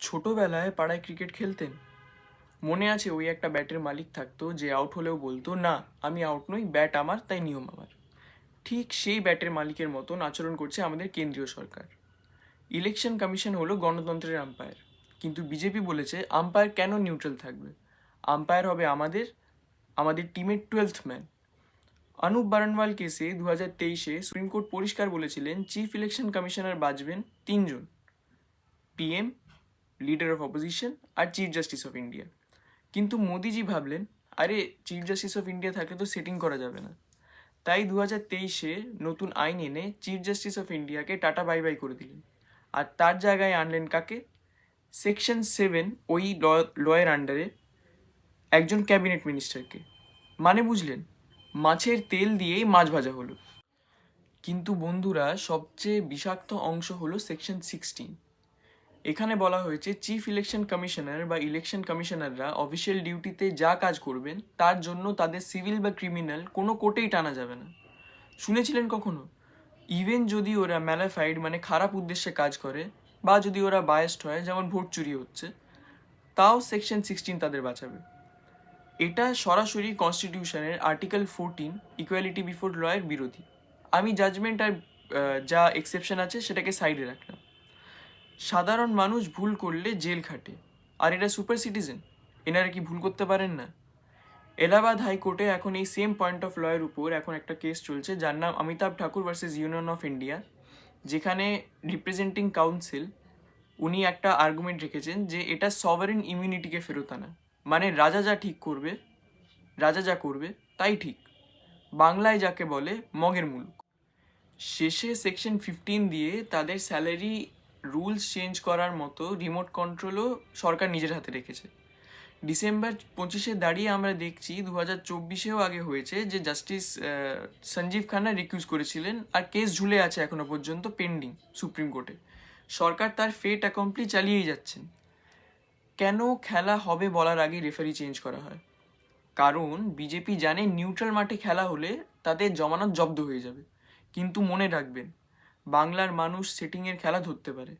ছোটবেলায় পাড়ায় ক্রিকেট খেলতেন? মনে আছে ওই একটা ব্যাটের মালিক থাকতো যে আউট হলেও বলতো, না আমি আউট নই, ব্যাট আমার, তাই নিয়ম আমার। ঠিক সেই ব্যাটের মালিকের মতন আচরণ করছে আমাদের কেন্দ্রীয় সরকার। ইলেকশন কমিশন হলো গণতন্ত্রের আম্পায়ার, কিন্তু বিজেপি বলেছে আম্পায়ার কেন নিউট্রাল থাকবে? আম্পায়ার হবে আমাদের আমাদের টিমের 12th ম্যান। অনুপ বারনওয়াল কেসে 2023-এ সুপ্রিম কোর্ট পরিষ্কার বলেছিলেন চিফ ইলেকশন কমিশনার বাঁচবেন তিনজন: পিএম, লিডার অফ অপোজিশন আর চিফ জাস্টিস অফ ইন্ডিয়া। কিন্তু মোদিজি ভাবলেন, আরে চিফ জাস্টিস অফ ইন্ডিয়া থাকলে তো সেটিং করা যাবে না, তাই 2023-এ নতুন আইন এনে চিফ জাস্টিস অফ ইন্ডিয়াকে টাটা বাই বাই করে দিলেন। আর তার জায়গায় আনলেন কাকে? সেকশন 7 ওই লয়ের আন্ডারে একজন ক্যাবিনেট মিনিস্টারকে। মানে বুঝলেন, মাছের তেল দিয়েই মাছ ভাজা হলো। কিন্তু বন্ধুরা, সবচেয়ে বিষাক্ত অংশ হলো সেকশন 16। এখানে বলা হয়েছে চিফ ইলেকশন কমিশনার বা ইলেকশন কমিশনাররা অফিসিয়াল ডিউটিতে যা কাজ করবেন তার জন্য তাদের সিভিল বা ক্রিমিনাল কোনো কোর্টেই টানা যাবে না। শুনেছিলেন কখনো? ইভেন যদি ওরা ম্যালাফাইড মানে খারাপ উদ্দেশ্যে কাজ করে, বা যদি ওরা বায়াসড হয়, যেমন ভোট চুরি হচ্ছে, তাও সেকশন 16 তাদের বাঁচাবে। এটা সরাসরি কনস্টিটিউশনের আর্টিকেল 14 ইকুয়ালিটি বিফোর লয়ের বিরোধী। আমি জাজমেন্ট আর যা এক্সেপশন আছে সেটাকে সাইডে রাখলাম। সাধারণ মানুষ ভুল করলে জেল খাটে, আর এরা সুপার সিটিজেন, এনারা কি ভুল করতে পারেন না? এলাহাবাদ হাইকোর্টে এখন এই সেম পয়েন্ট অফ লয়ের উপর এখন একটা কেস চলছে যার নাম অমিতাভ ঠাকুর ভার্সেস ইউনিয়ন অফ ইন্ডিয়া, যেখানে রিপ্রেজেন্টিং কাউন্সিল উনি একটা আর্গুমেন্ট রেখেছেন যে এটা সভারেন ইমিউনিটিকে ফেরত আনা, মানে রাজা যা ঠিক করবে, রাজা যা করবে তাই ঠিক, বাংলায় যাকে বলে মগের মুলুক। শেষে সেকশন 15 দিয়ে তাদের স্যালারি রুলস চেঞ্জ করার মতো রিমোট কন্ট্রোলও সরকার নিজের হাতে রেখেছে। ডিসেম্বর 25-এ দাঁড়িয়ে আমরা দেখছি 2024-এও আগে হয়েছে যে জাস্টিস সঞ্জীব খান্না রিকিউজ করেছিলেন, আর কেস ঝুলে আছে এখনো পর্যন্ত পেন্ডিং সুপ্রিম কোর্টে। সরকার তার ফেট অ্যাকমপ্লি চালিয়েই যাচ্ছেন। কেন খেলা হবে বলার আগে রেফারি চেঞ্জ করা হয়? কারণ বিজেপি জানে নিউট্রাল মাঠে খেলা হলে তাদের জমানত জব্দ হয়ে যাবে। কিন্তু মনে রাখবেন, বাংলার মানুষ সেটিংয়ের খেলা ধরতে পারে।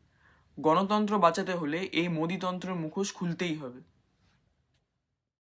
গণতন্ত্র বাঁচাতে হলে এই মোদিতন্ত্রের মুখোশ খুলতেই হবে।